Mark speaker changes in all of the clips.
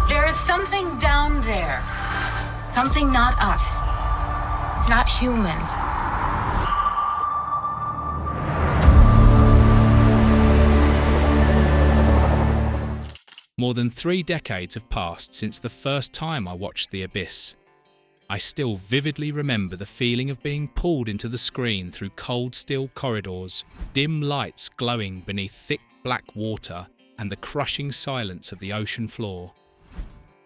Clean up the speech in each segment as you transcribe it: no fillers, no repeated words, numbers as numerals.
Speaker 1: There is something down there. Something not us. Not human.
Speaker 2: More than 3 decades have passed since the first time I watched The Abyss. I still vividly remember the feeling of being pulled into the screen through cold steel corridors, dim lights glowing beneath thick black water, and the crushing silence of the ocean floor.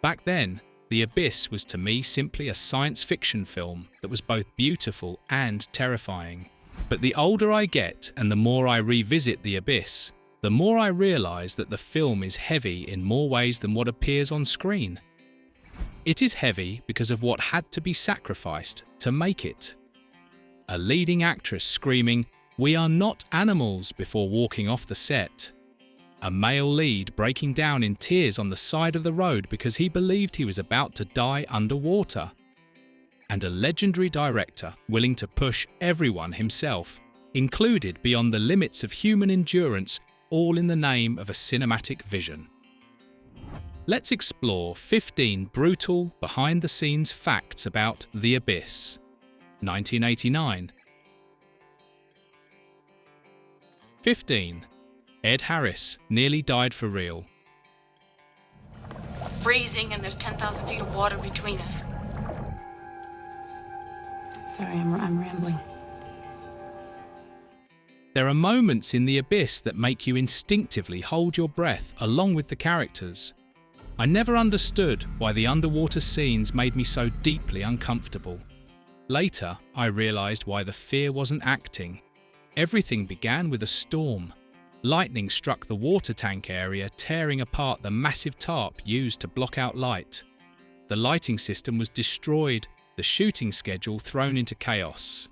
Speaker 2: Back then, The Abyss was to me simply a science fiction film that was both beautiful and terrifying. But the older I get and the more I revisit The Abyss, the more I realise that the film is heavy in more ways than what appears on screen. It is heavy because of what had to be sacrificed to make it. A leading actress screaming, "We are not animals," before walking off the set. A male lead breaking down in tears on the side of the road because he believed he was about to die underwater. And a legendary director willing to push everyone himself, included beyond the limits of human endurance, all in the name of a cinematic vision. Let's explore 15 brutal, behind-the-scenes facts about The Abyss. 1989. 15. Ed Harris nearly died for real.
Speaker 1: Freezing and there's 10,000 feet of water between us. Sorry, I'm rambling.
Speaker 2: There are moments in The Abyss that make you instinctively hold your breath along with the characters. I never understood why the underwater scenes made me so deeply uncomfortable. Later, I realised why the fear wasn't acting. Everything began with a storm. Lightning struck the water tank area, tearing apart the massive tarp used to block out light. The lighting system was destroyed, the shooting schedule thrown into chaos.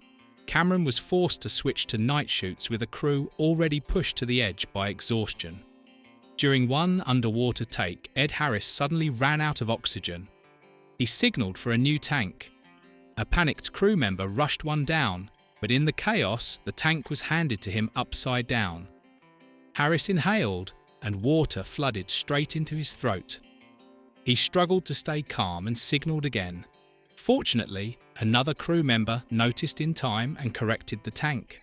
Speaker 2: Cameron was forced to switch to night shoots with a crew already pushed to the edge by exhaustion. During one underwater take, Ed Harris suddenly ran out of oxygen. He signalled for a new tank. A panicked crew member rushed one down, but in the chaos, the tank was handed to him upside down. Harris inhaled, and water flooded straight into his throat. He struggled to stay calm and signalled again. Fortunately, another crew member noticed in time and corrected the tank.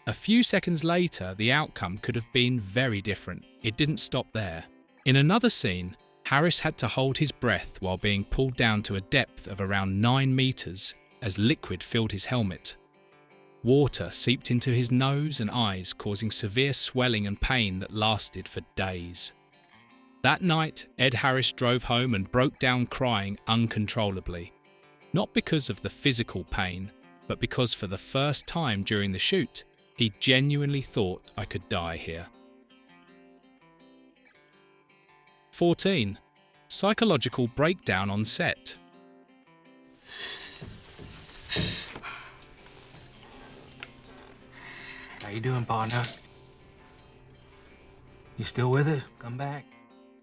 Speaker 2: A few seconds later, the outcome could have been very different. It didn't stop there. In another scene, Harris had to hold his breath while being pulled down to a depth of around 9 meters as liquid filled his helmet. Water seeped into his nose and eyes, causing severe swelling and pain that lasted for days. That night, Ed Harris drove home and broke down crying uncontrollably. Not because of the physical pain, but because for the first time during the shoot, he genuinely thought I could die here. 14. Psychological breakdown on set.
Speaker 3: How you doing, partner? You still with us? Come back.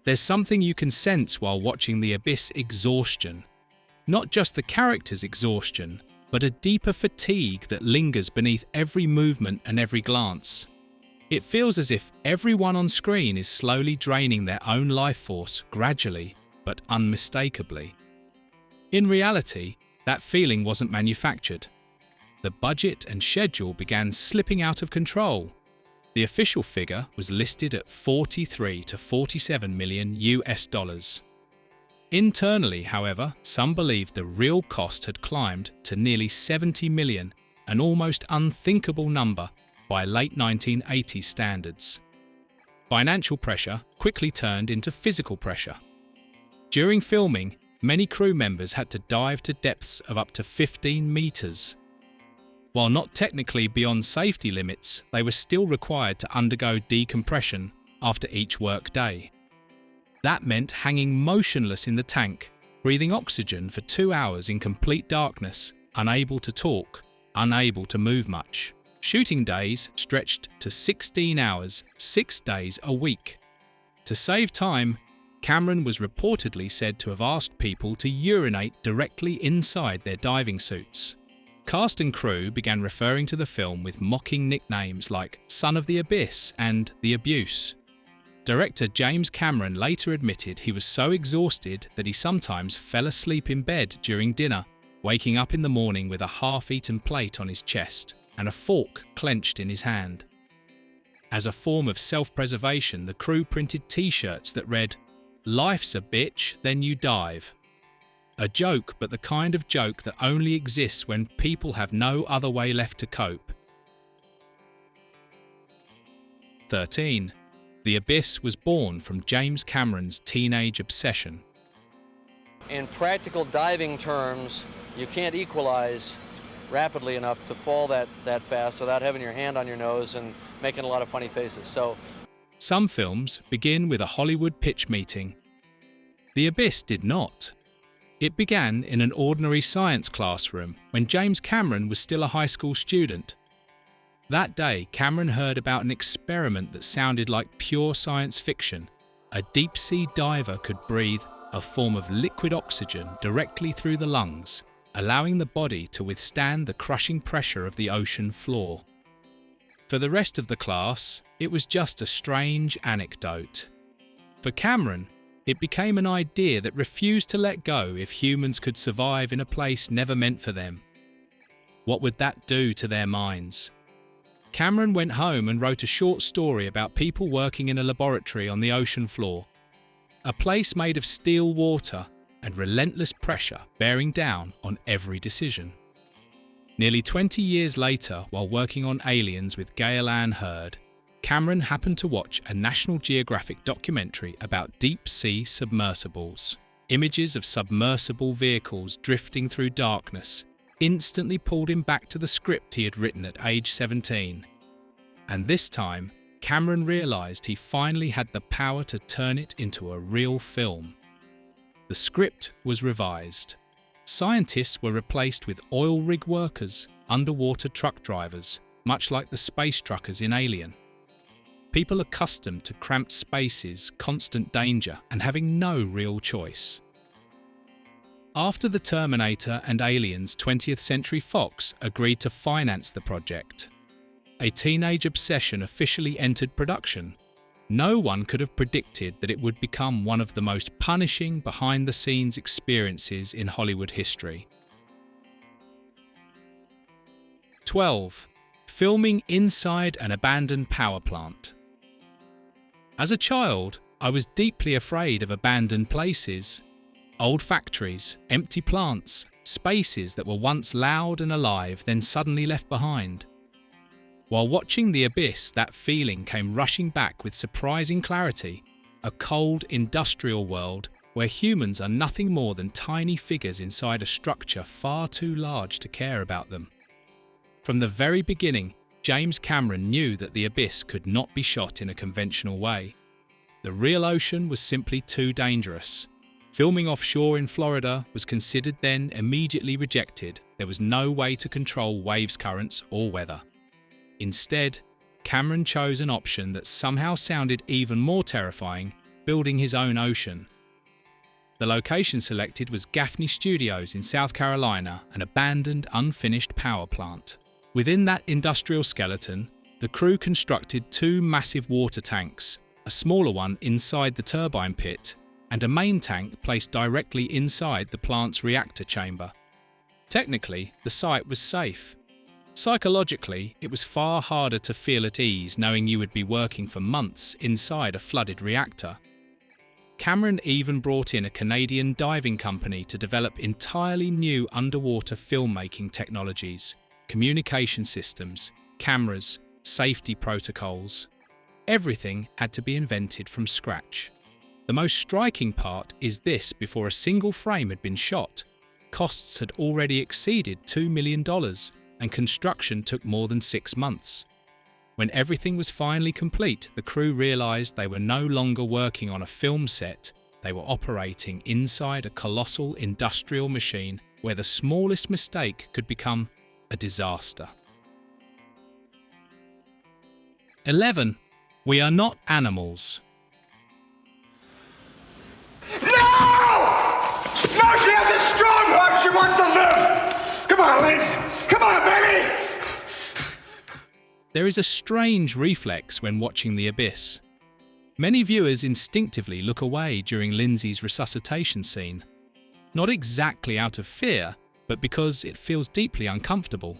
Speaker 2: There's something you can sense while watching The Abyss exhaustion. Not just the character's exhaustion, but a deeper fatigue that lingers beneath every movement and every glance. It feels as if everyone on screen is slowly draining their own life force gradually, but unmistakably. In reality, that feeling wasn't manufactured. The budget and schedule began slipping out of control. The official figure was listed at 43 to 47 million US dollars. Internally, however, some believed the real cost had climbed to nearly 70 million, an almost unthinkable number by late 1980s standards. Financial pressure quickly turned into physical pressure. During filming, many crew members had to dive to depths of up to 15 meters. While not technically beyond safety limits, they were still required to undergo decompression after each work day. That meant hanging motionless in the tank, breathing oxygen for 2 hours in complete darkness, unable to talk, unable to move much. Shooting days stretched to 16 hours, 6 days a week. To save time, Cameron was reportedly said to have asked people to urinate directly inside their diving suits. Cast and crew began referring to the film with mocking nicknames like Son of the Abyss and The Abuse. Director James Cameron later admitted he was so exhausted that he sometimes fell asleep in bed during dinner, waking up in the morning with a half-eaten plate on his chest and a fork clenched in his hand. As a form of self-preservation, the crew printed T-shirts that read, "Life's a bitch, then you dive." A joke, but the kind of joke that only exists when people have no other way left to cope. 13. The Abyss was born from James Cameron's teenage obsession.
Speaker 4: In practical diving terms, you can't equalize rapidly enough to fall that fast without having your hand on your nose and making a lot of funny faces. So,
Speaker 2: some films begin with a Hollywood pitch meeting. The Abyss did not. It began in an ordinary science classroom when James Cameron was still a high school student. That day, Cameron heard about an experiment that sounded like pure science fiction. A deep-sea diver could breathe a form of liquid oxygen directly through the lungs, allowing the body to withstand the crushing pressure of the ocean floor. For the rest of the class, it was just a strange anecdote. For Cameron, it became an idea that refused to let go if humans could survive in a place never meant for them. What would that do to their minds? Cameron went home and wrote a short story about people working in a laboratory on the ocean floor, a place made of still water and relentless pressure bearing down on every decision. Nearly 20 years later, while working on Aliens with Gail Ann Hurd, Cameron happened to watch a National Geographic documentary about deep-sea submersibles. Images of submersible vehicles drifting through darkness instantly pulled him back to the script he had written at age 17. And this time, Cameron realised he finally had the power to turn it into a real film. The script was revised. Scientists were replaced with oil rig workers, underwater truck drivers, much like the space truckers in Alien. People accustomed to cramped spaces, constant danger, and having no real choice. After The Terminator and Aliens, 20th Century Fox agreed to finance the project. A teenage obsession officially entered production. No one could have predicted that it would become one of the most punishing behind-the-scenes experiences in Hollywood history. 12. Filming inside an abandoned power plant. As a child, I was deeply afraid of abandoned places. Old factories, empty plants, spaces that were once loud and alive, then suddenly left behind. While watching The Abyss, that feeling came rushing back with surprising clarity. A cold, industrial world where humans are nothing more than tiny figures inside a structure far too large to care about them. From the very beginning, James Cameron knew that The Abyss could not be shot in a conventional way. The real ocean was simply too dangerous. Filming offshore in Florida was considered then immediately rejected. There was no way to control waves, currents, or weather. Instead, Cameron chose an option that somehow sounded even more terrifying, building his own ocean. The location selected was Gaffney Studios in South Carolina, an abandoned, unfinished power plant. Within that industrial skeleton, the crew constructed two massive water tanks, a smaller one inside the turbine pit, and a main tank placed directly inside the plant's reactor chamber. Technically, the site was safe. Psychologically, it was far harder to feel at ease knowing you would be working for months inside a flooded reactor. Cameron even brought in a Canadian diving company to develop entirely new underwater filmmaking technologies, communication systems, cameras, safety protocols. Everything had to be invented from scratch. The most striking part is this: before a single frame had been shot, costs had already exceeded $2 million and construction took more than 6 months. When everything was finally complete, the crew realised they were no longer working on a film set, they were operating inside a colossal industrial machine where the smallest mistake could become a disaster. 11. We are not animals.
Speaker 5: No, she has a strong heart. She wants to live. Come on, Liz. Come on, baby.
Speaker 2: There is a strange reflex when watching The Abyss. Many viewers instinctively look away during Lindsay's resuscitation scene, not exactly out of fear, but because it feels deeply uncomfortable.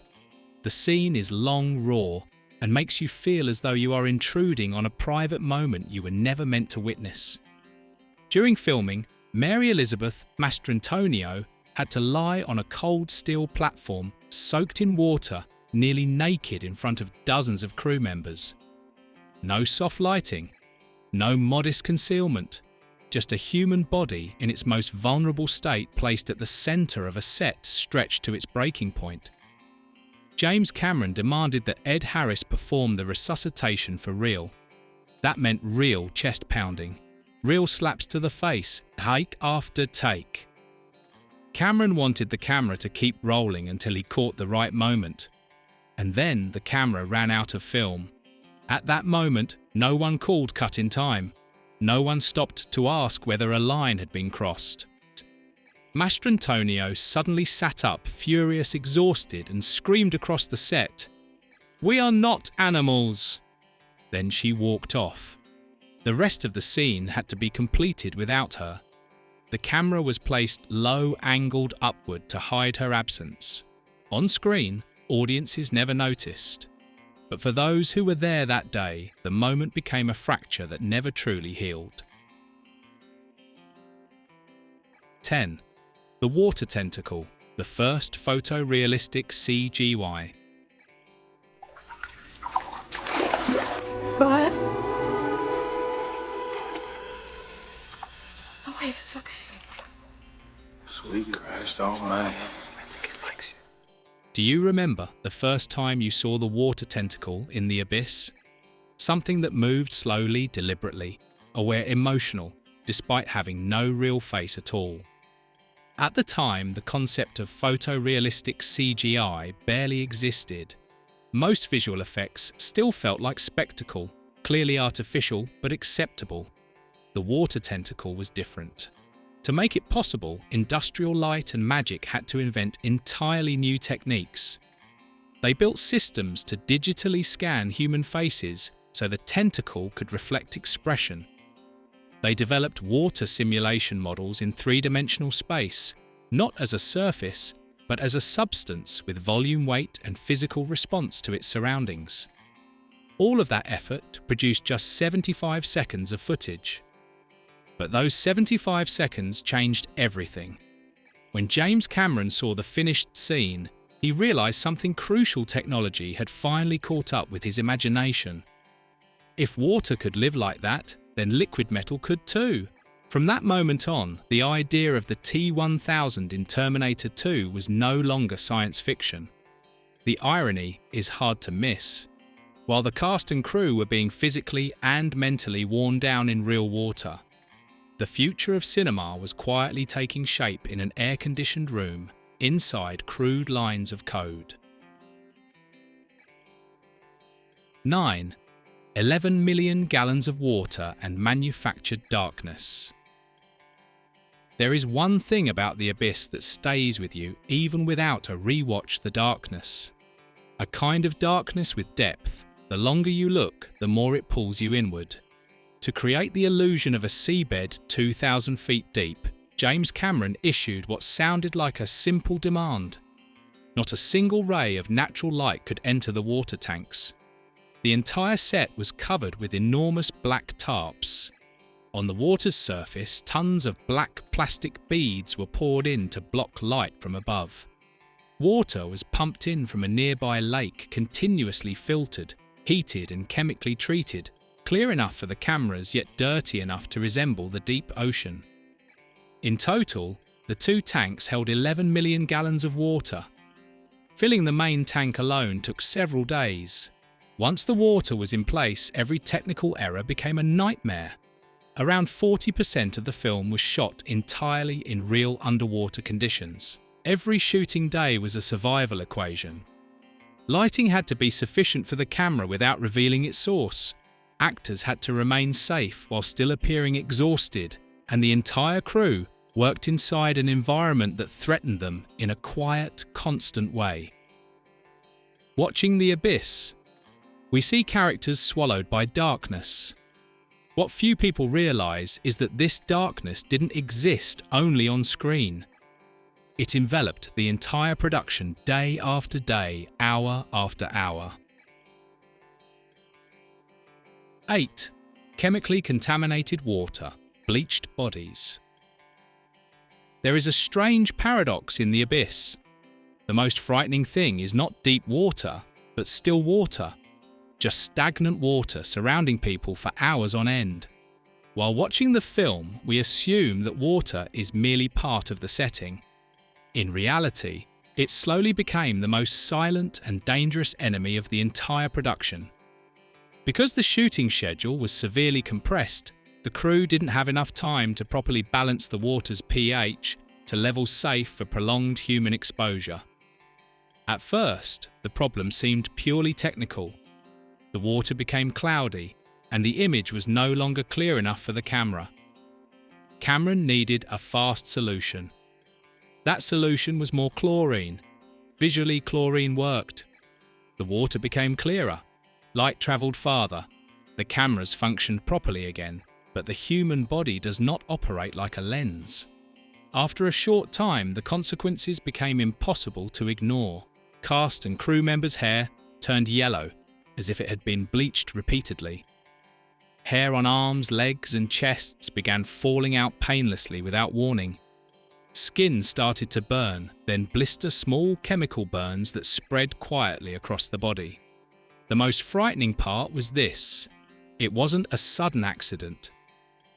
Speaker 2: The scene is long, raw, and makes you feel as though you are intruding on a private moment you were never meant to witness. During filming, Mary Elizabeth Mastrantonio had to lie on a cold steel platform soaked in water, nearly naked in front of dozens of crew members. No soft lighting, no modest concealment, just a human body in its most vulnerable state placed at the centre of a set stretched to its breaking point. James Cameron demanded that Ed Harris perform the resuscitation for real. That meant real chest pounding, real slaps to the face, take after take. Cameron wanted the camera to keep rolling until he caught the right moment. And then the camera ran out of film. At that moment, no one called cut in time. No one stopped to ask whether a line had been crossed. Mastrantonio suddenly sat up, furious, exhausted, and screamed across the set, "We are not animals!" Then she walked off. The rest of the scene had to be completed without her. The camera was placed low-angled upward to hide her absence. On screen, audiences never noticed. But for those who were there that day, the moment became a fracture that never truly healed. 10. The water tentacle, the first photorealistic CGI.
Speaker 6: Bud? Oh, wait, it's okay.
Speaker 3: Sweet Christ almighty.
Speaker 2: Do you remember the first time you saw the water tentacle in the abyss? Something that moved slowly, deliberately, aware, emotional, despite having no real face at all. At the time, the concept of photorealistic CGI barely existed. Most visual effects still felt like spectacle, clearly artificial but acceptable. The water tentacle was different. To make it possible, Industrial Light and Magic had to invent entirely new techniques. They built systems to digitally scan human faces so the tentacle could reflect expression. They developed water simulation models in three-dimensional space, not as a surface, but as a substance with volume, weight, and physical response to its surroundings. All of that effort produced just 75 seconds of footage. But those 75 seconds changed everything. When James Cameron saw the finished scene, he realized something crucial: technology had finally caught up with his imagination. If water could live like that, then liquid metal could too. From that moment on, the idea of the T-1000 in Terminator 2 was no longer science fiction. The irony is hard to miss. While the cast and crew were being physically and mentally worn down in real water, the future of cinema was quietly taking shape in an air-conditioned room inside crude lines of code. 9. 11 million gallons of water and manufactured darkness. There is one thing about the abyss that stays with you even without a rewatch: the darkness. A kind of darkness with depth. The longer you look, the more it pulls you inward. To create the illusion of a seabed 2,000 feet deep, James Cameron issued what sounded like a simple demand. Not a single ray of natural light could enter the water tanks. The entire set was covered with enormous black tarps. On the water's surface, tons of black plastic beads were poured in to block light from above. Water was pumped in from a nearby lake, continuously filtered, heated and chemically treated, clear enough for the cameras yet dirty enough to resemble the deep ocean. In total, the two tanks held 11 million gallons of water. Filling the main tank alone took several days. Once the water was in place, every technical error became a nightmare. Around 40% of the film was shot entirely in real underwater conditions. Every shooting day was a survival equation. Lighting had to be sufficient for the camera without revealing its source. Actors had to remain safe while still appearing exhausted, and the entire crew worked inside an environment that threatened them in a quiet, constant way. Watching the abyss, we see characters swallowed by darkness. What few people realise is that this darkness didn't exist only on screen. It enveloped the entire production day after day, hour after hour. 8. Chemically contaminated water, bleached bodies. There is a strange paradox in the abyss. The most frightening thing is not deep water, but still water. Just stagnant water surrounding people for hours on end. While watching the film, we assume that water is merely part of the setting. In reality, it slowly became the most silent and dangerous enemy of the entire production. Because the shooting schedule was severely compressed, the crew didn't have enough time to properly balance the water's pH to levels safe for prolonged human exposure. At first, the problem seemed purely technical. The water became cloudy, and the image was no longer clear enough for the camera. Cameron needed a fast solution. That solution was more chlorine. Visually, chlorine worked. The water became clearer. Light travelled farther. The cameras functioned properly again, but the human body does not operate like a lens. After a short time, the consequences became impossible to ignore. Cast and crew members' hair turned yellow, as if it had been bleached repeatedly. Hair on arms, legs and chests began falling out painlessly without warning. Skin started to burn, then blister small chemical burns that spread quietly across the body. The most frightening part was this: it wasn't a sudden accident.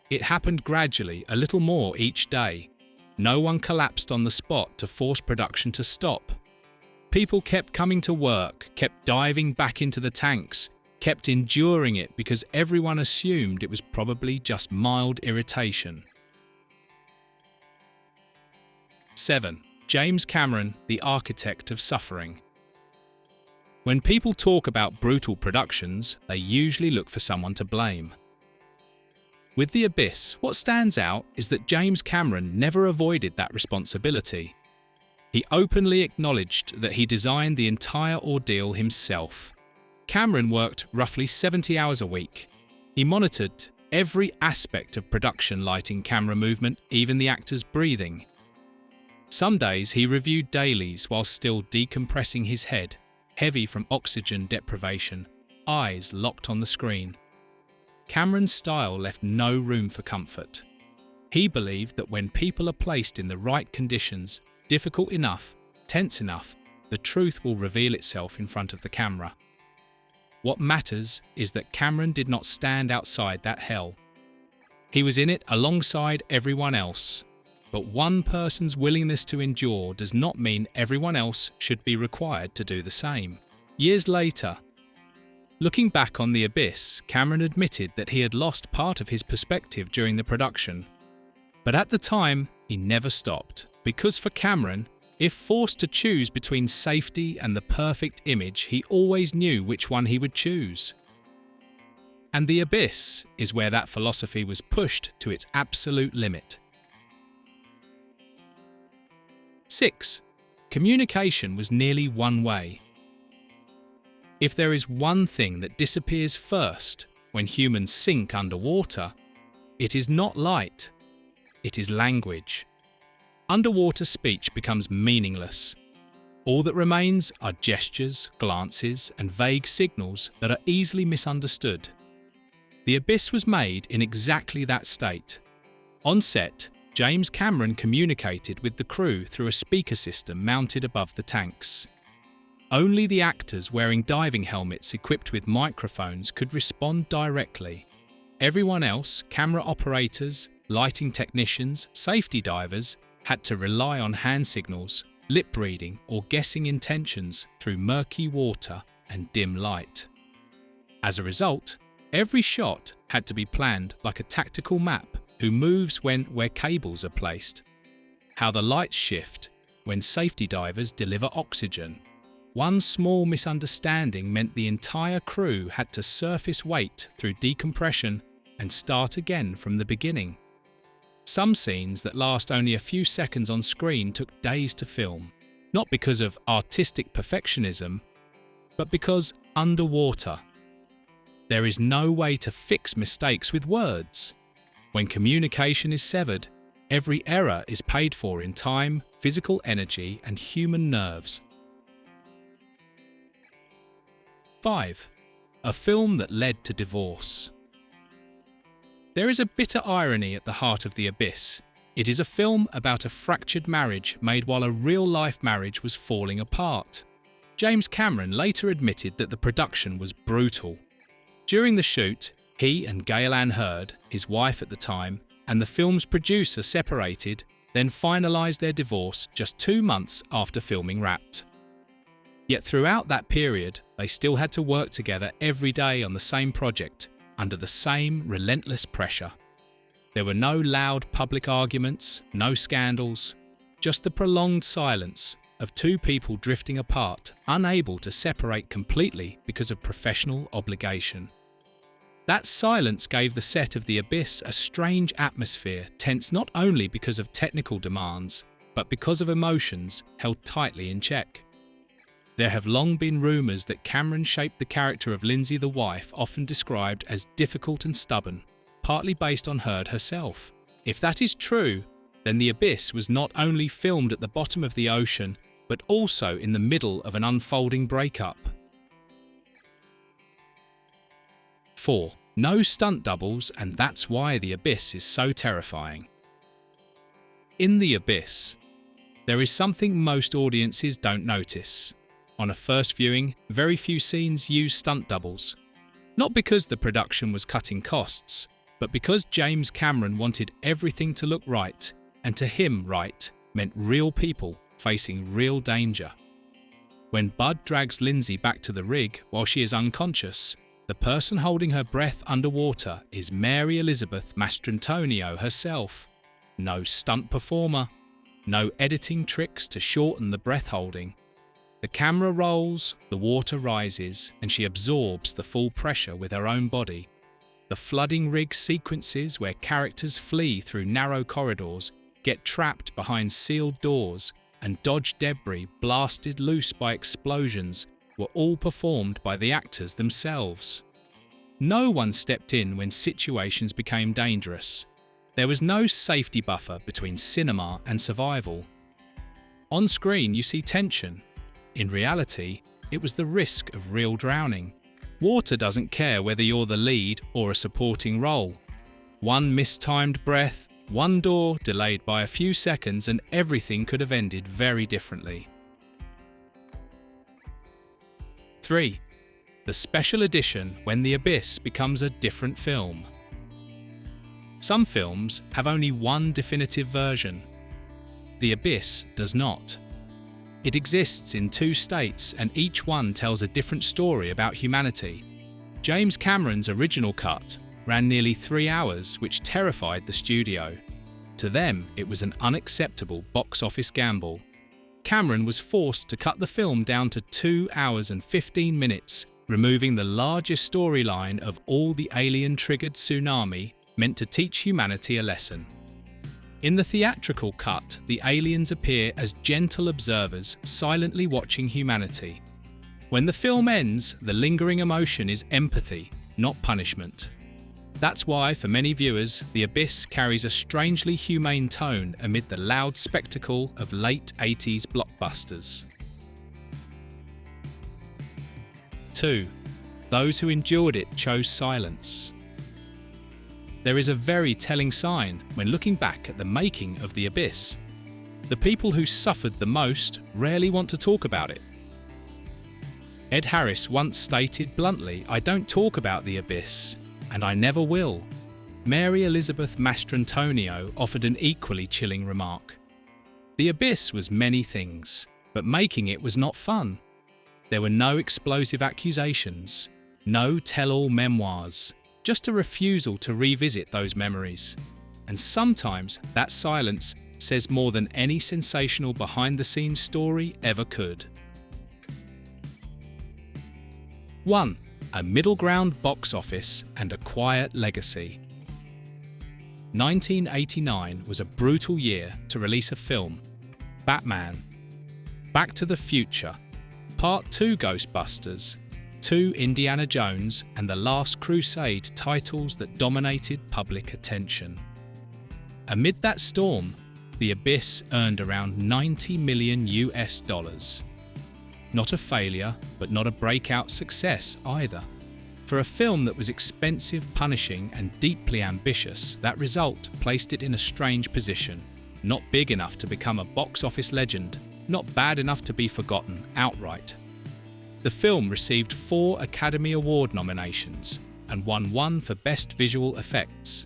Speaker 2: It happened gradually, a little more each day. No one collapsed on the spot to force production to stop. People kept coming to work, kept diving back into the tanks, kept enduring it because everyone assumed it was probably just mild irritation. 7. James Cameron, the architect of suffering. When people talk about brutal productions, they usually look for someone to blame. With The Abyss, what stands out is that James Cameron never avoided that responsibility. He openly acknowledged that he designed the entire ordeal himself. Cameron worked roughly 70 hours a week. He monitored every aspect of production: lighting, camera movement, even the actors' breathing. Some days he reviewed dailies while still decompressing his head, heavy from oxygen deprivation, eyes locked on the screen. Cameron's style left no room for comfort. He believed that when people are placed in the right conditions, difficult enough, tense enough, the truth will reveal itself in front of the camera. What matters is that Cameron did not stand outside that hell. He was in it alongside everyone else. But one person's willingness to endure does not mean everyone else should be required to do the same. Years later, looking back on The Abyss, Cameron admitted that he had lost part of his perspective during the production. But at the time, he never stopped, because for Cameron, if forced to choose between safety and the perfect image, he always knew which one he would choose. And The Abyss is where that philosophy was pushed to its absolute limit. 6. Communication was nearly one way. If there is one thing that disappears first when humans sink underwater, it is not light, it is language. Underwater speech becomes meaningless. All that remains are gestures, glances, and vague signals that are easily misunderstood. The Abyss was made in exactly that state. On set, James Cameron communicated with the crew through a speaker system mounted above the tanks. Only the actors wearing diving helmets equipped with microphones could respond directly. Everyone else, camera operators, lighting technicians, safety divers, had to rely on hand signals, lip reading, or guessing intentions through murky water and dim light. As a result, every shot had to be planned like a tactical map: who moves where cables are placed, how the lights shift when safety divers deliver oxygen. One small misunderstanding meant the entire crew had to surface weight through decompression and start again from the beginning. Some scenes that last only a few seconds on screen took days to film, not because of artistic perfectionism, but because underwater. There is no way to fix mistakes with words. When communication is severed, every error is paid for in time, physical energy, and human nerves. 5. A film that led to divorce. There is a bitter irony at the heart of The Abyss. It is a film about a fractured marriage made while a real-life marriage was falling apart. James Cameron later admitted that the production was brutal. During the shoot, he and Gail Ann Hurd, his wife at the time, and the film's producer separated, then finalised their divorce just 2 months after filming wrapped. Yet throughout that period, they still had to work together every day on the same project, under the same relentless pressure. There were no loud public arguments, no scandals, just the prolonged silence of two people drifting apart, unable to separate completely because of professional obligation. That silence gave the set of The Abyss a strange atmosphere, tense not only because of technical demands, but because of emotions held tightly in check. There have long been rumours that Cameron shaped the character of Lindsay, the wife, often described as difficult and stubborn, partly based on Hurd herself. If that is true, then The Abyss was not only filmed at the bottom of the ocean, but also in the middle of an unfolding breakup. 4. No stunt doubles, and that's why The Abyss is so terrifying. In The Abyss, there is something most audiences don't notice. On a first viewing, very few scenes use stunt doubles. Not because the production was cutting costs, but because James Cameron wanted everything to look right, and to him right meant real people facing real danger. When Bud drags Lindsay back to the rig while she is unconscious, the person holding her breath underwater is Mary Elizabeth Mastrantonio herself. No stunt performer, no editing tricks to shorten the breath holding. The camera rolls, the water rises, and she absorbs the full pressure with her own body. The flooding rig sequences where characters flee through narrow corridors, get trapped behind sealed doors, and dodge debris blasted loose by explosions were all performed by the actors themselves. No one stepped in when situations became dangerous. There was no safety buffer between cinema and survival. On screen you see tension. In reality, it was the risk of real drowning. Water doesn't care whether you're the lead or a supporting role. One mistimed breath, one door delayed by a few seconds, and everything could have ended very differently. 3. The special edition when The Abyss becomes a different film. Some films have only one definitive version. The Abyss does not. It exists in 2 states, and each one tells a different story about humanity. James Cameron's original cut ran nearly 3 hours, which terrified the studio. To them, it was an unacceptable box office gamble. Cameron was forced to cut the film down to 2 hours and 15 minutes, removing the largest storyline of all the alien-triggered tsunami meant to teach humanity a lesson. In the theatrical cut, the aliens appear as gentle observers silently watching humanity. When the film ends, the lingering emotion is empathy, not punishment. That's why, for many viewers, The Abyss carries a strangely humane tone amid the loud spectacle of late 80s blockbusters. 2. Those who endured it chose silence. There is a very telling sign when looking back at the making of The Abyss. The people who suffered the most rarely want to talk about it. Ed Harris once stated bluntly, "I don't talk about The Abyss, and I never will." Mary Elizabeth Mastrantonio offered an equally chilling remark. The Abyss was many things, but making it was not fun. There were no explosive accusations, no tell-all memoirs, just a refusal to revisit those memories. And sometimes that silence says more than any sensational behind-the-scenes story ever could. 1. A middle ground box office and a quiet legacy. 1989 was a brutal year to release a film. Batman, Back to the Future, Part 2 Ghostbusters, 2 Indiana Jones and The Last Crusade titles that dominated public attention. Amid that storm, The Abyss earned around $90 million. Not a failure, but not a breakout success either. For a film that was expensive, punishing, and deeply ambitious, that result placed it in a strange position. Not big enough to become a box office legend, not bad enough to be forgotten outright. The film received 4 Academy Award nominations and won 1 for Best Visual Effects.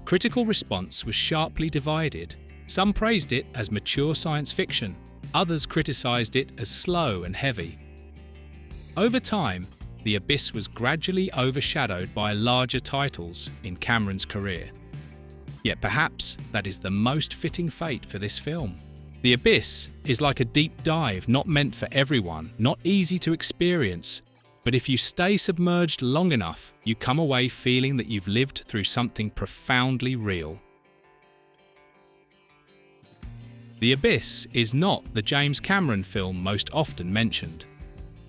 Speaker 2: Critical response was sharply divided. Some praised it as mature science fiction, others criticized it as slow and heavy. Over time, The Abyss was gradually overshadowed by larger titles in Cameron's career. Yet perhaps that is the most fitting fate for this film. The Abyss is like a deep dive, not meant for everyone, not easy to experience, but if you stay submerged long enough, you come away feeling that you've lived through something profoundly real. The Abyss is not the James Cameron film most often mentioned.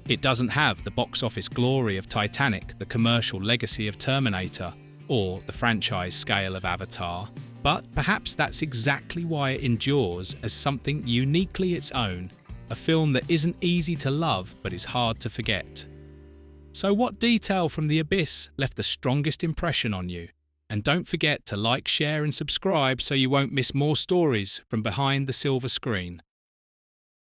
Speaker 2: It doesn't have the box office glory of Titanic, the commercial legacy of Terminator, or the franchise scale of Avatar, but perhaps that's exactly why it endures as something uniquely its own, a film that isn't easy to love but is hard to forget. So what detail from The Abyss left the strongest impression on you? And don't forget to like, share and subscribe so you won't miss more stories from behind the silver screen.